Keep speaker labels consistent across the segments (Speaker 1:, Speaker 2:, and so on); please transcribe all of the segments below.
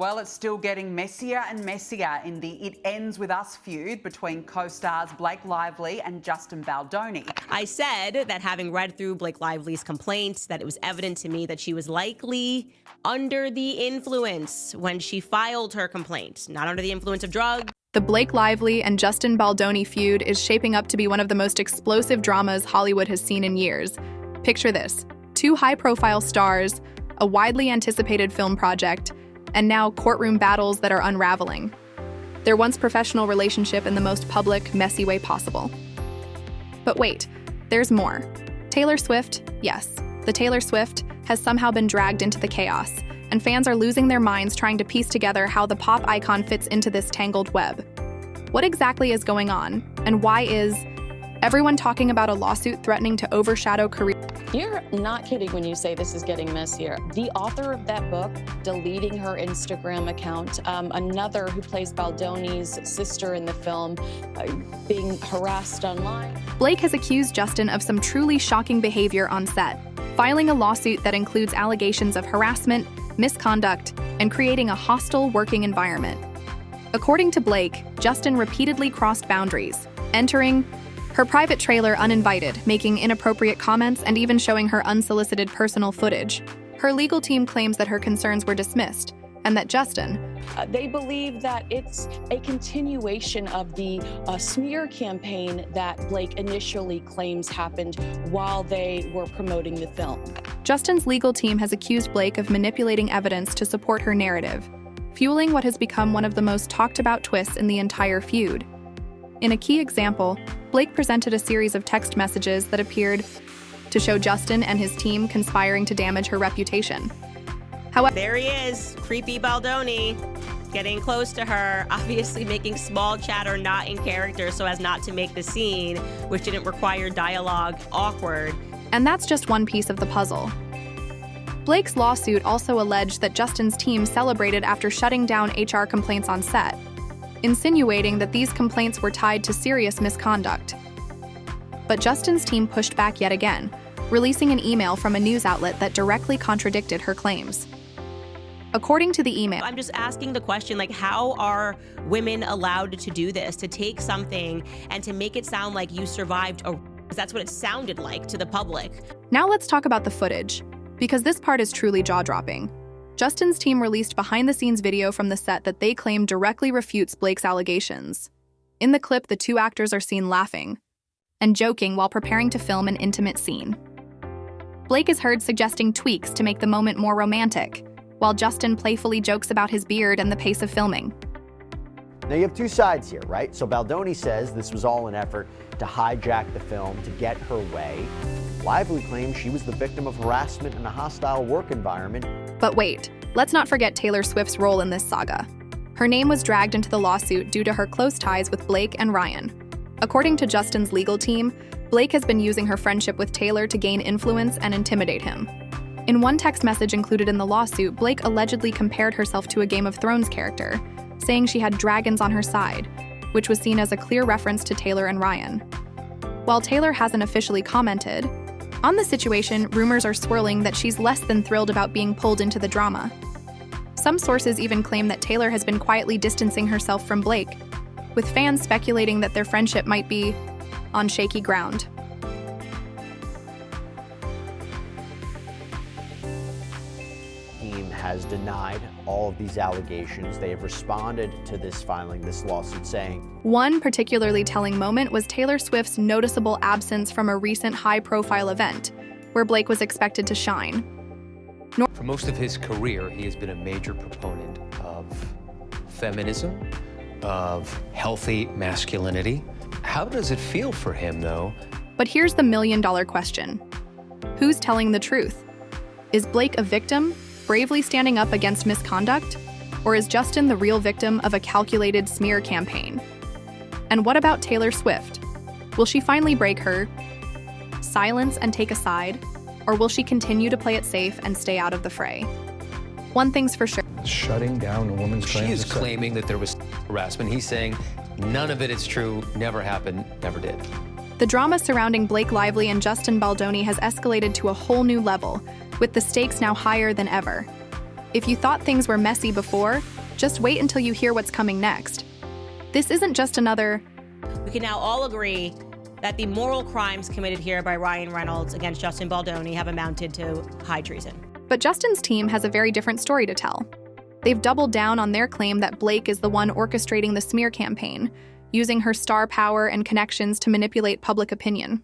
Speaker 1: Well, it's still getting messier and messier in the It Ends With Us feud between co-stars Blake Lively and Justin Baldoni.
Speaker 2: I said that having read through Blake Lively's complaints, that it was evident to me that she was likely under the influence when she filed her complaint, not under the influence of drugs.
Speaker 3: The Blake Lively and Justin Baldoni feud is shaping up to be one of the most explosive dramas Hollywood has seen in years. Picture this: two high-profile stars, a widely anticipated film project, and now courtroom battles that are unraveling. Their once professional relationship in the most public, messy way possible. But wait, there's more. Taylor Swift, yes, the Taylor Swift has somehow been dragged into the chaos, and fans are losing their minds trying to piece together how the pop icon fits into this tangled web. What exactly is going on, and why is everyone talking about a lawsuit threatening to overshadow career?
Speaker 4: You're not kidding when you say this is getting messier. The author of that book deleting her Instagram account, another who plays Baldoni's sister in the film, being harassed online.
Speaker 3: Blake has accused Justin of some truly shocking behavior on set, filing a lawsuit that includes allegations of harassment, misconduct, and creating a hostile working environment. According to Blake, Justin repeatedly crossed boundaries, entering her private trailer uninvited, making inappropriate comments, and even showing her unsolicited personal footage. Her legal team claims that her concerns were dismissed, and that Justin...
Speaker 4: They believe that it's a continuation of the smear campaign that Blake initially claims happened while they were promoting the film.
Speaker 3: Justin's legal team has accused Blake of manipulating evidence to support her narrative, fueling what has become one of the most talked-about twists in the entire feud. In a key example, Blake presented a series of text messages that appeared to show Justin and his team conspiring to damage her reputation. However,
Speaker 2: there he is, creepy Baldoni, getting close to her, obviously making small chatter not in character so as not to make the scene, which didn't require dialogue, awkward.
Speaker 3: And that's just one piece of the puzzle. Blake's lawsuit also alleged that Justin's team celebrated after shutting down HR complaints on set, insinuating that these complaints were tied to serious misconduct. But Justin's team pushed back yet again, releasing an email from a news outlet that directly contradicted her claims. According to the email,
Speaker 2: I'm just asking the question, like, how are women allowed to do this, to take something and to make it sound like you survived a... That's what it sounded like to the public.
Speaker 3: Now let's talk about the footage, because this part is truly jaw-dropping. Justin's team released behind-the-scenes video from the set that they claim directly refutes Blake's allegations. In the clip, the two actors are seen laughing and joking while preparing to film an intimate scene. Blake is heard suggesting tweaks to make the moment more romantic, while Justin playfully jokes about his beard and the pace of filming.
Speaker 5: Now you have two sides here, right? So Baldoni says this was all an effort to hijack the film to get her way. Lively claims she was the victim of harassment in a hostile work environment.
Speaker 3: But wait, let's not forget Taylor Swift's role in this saga. Her name was dragged into the lawsuit due to her close ties with Blake and Ryan. According to Justin's legal team, Blake has been using her friendship with Taylor to gain influence and intimidate him. In one text message included in the lawsuit, Blake allegedly compared herself to a Game of Thrones character, saying she had dragons on her side, which was seen as a clear reference to Taylor and Ryan. While Taylor hasn't officially commented on the situation, rumors are swirling that she's less than thrilled about being pulled into the drama. Some sources even claim that Taylor has been quietly distancing herself from Blake, with fans speculating that their friendship might be on shaky ground.
Speaker 5: Team has denied all of these allegations. They have responded to this filing, this lawsuit, saying,
Speaker 3: One particularly telling moment was Taylor Swift's noticeable absence from a recent high-profile event, where Blake was expected to shine.
Speaker 6: For most of his career, he has been a major proponent of feminism, of healthy masculinity. How does it feel for him, though?
Speaker 3: But here's the million-dollar question. Who's telling the truth? Is Blake a victim, bravely standing up against misconduct? Or is Justin the real victim of a calculated smear campaign? And what about Taylor Swift? Will she finally break her silence and take a side? Or will she continue to play it safe and stay out of the fray? One thing's for sure.
Speaker 7: Shutting down a woman's claim.
Speaker 6: She is claiming that there was harassment. He's saying none of it is true, never happened, never did.
Speaker 3: The drama surrounding Blake Lively and Justin Baldoni has escalated to a whole new level, with the stakes now higher than ever. If you thought things were messy before, just wait until you hear what's coming next. This isn't just another...
Speaker 2: We can now all agree that the moral crimes committed here by Ryan Reynolds against Justin Baldoni have amounted to high treason.
Speaker 3: But Justin's team has a very different story to tell. They've doubled down on their claim that Blake is the one orchestrating the smear campaign, using her star power and connections to manipulate public opinion.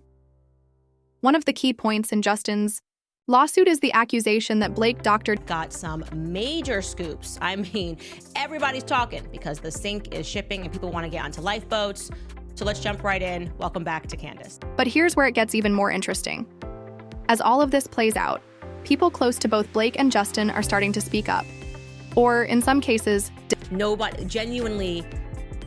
Speaker 3: One of the key points in Justin's lawsuit is the accusation that Blake doctored
Speaker 2: Got some major scoops. I mean, everybody's talking because the sink is shipping and people want to get onto lifeboats. So let's jump right in. Welcome back to Candace.
Speaker 3: But here's where it gets even more interesting. As all of this plays out, people close to both Blake and Justin are starting to speak up. Or, in some cases,
Speaker 2: Nobody, genuinely,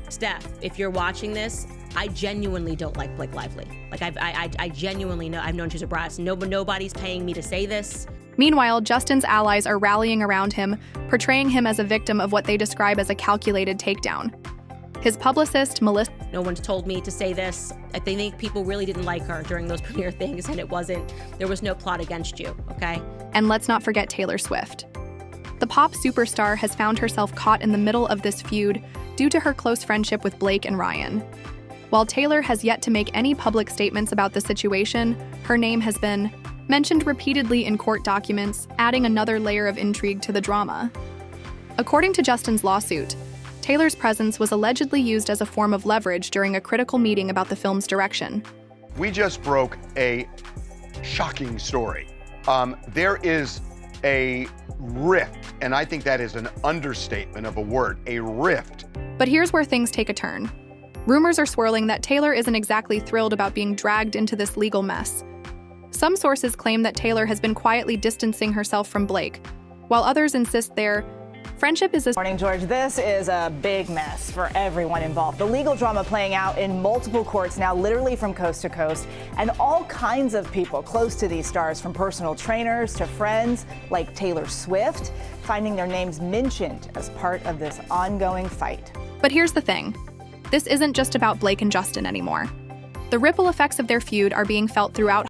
Speaker 2: Steph, if you're watching this, I genuinely don't like Blake Lively. Like, I genuinely know, I've known she's a brat. Nobody's paying me to say this.
Speaker 3: Meanwhile, Justin's allies are rallying around him, portraying him as a victim of what they describe as a calculated takedown. His publicist, Melissa...
Speaker 2: No one's told me to say this. I think people really didn't like her during those premiere things, and there was no plot against you, okay?
Speaker 3: And let's not forget Taylor Swift. The pop superstar has found herself caught in the middle of this feud due to her close friendship with Blake and Ryan. While Taylor has yet to make any public statements about the situation, her name has been mentioned repeatedly in court documents, adding another layer of intrigue to the drama. According to Justin's lawsuit, Taylor's presence was allegedly used as a form of leverage during a critical meeting about the film's direction.
Speaker 8: We just broke a shocking story. There is a rift, and I think that is an understatement of a word, a rift.
Speaker 3: But here's where things take a turn. Rumors are swirling that Taylor isn't exactly thrilled about being dragged into this legal mess. Some sources claim that Taylor has been quietly distancing herself from Blake, while others insist their friendship is a...
Speaker 9: Morning, George. This is a big mess for everyone involved. The legal drama playing out in multiple courts now, literally from coast to coast, and all kinds of people close to these stars, from personal trainers to friends like Taylor Swift, finding their names mentioned as part of this ongoing fight.
Speaker 3: But here's the thing. This isn't just about Blake and Justin anymore. The ripple effects of their feud are being felt throughout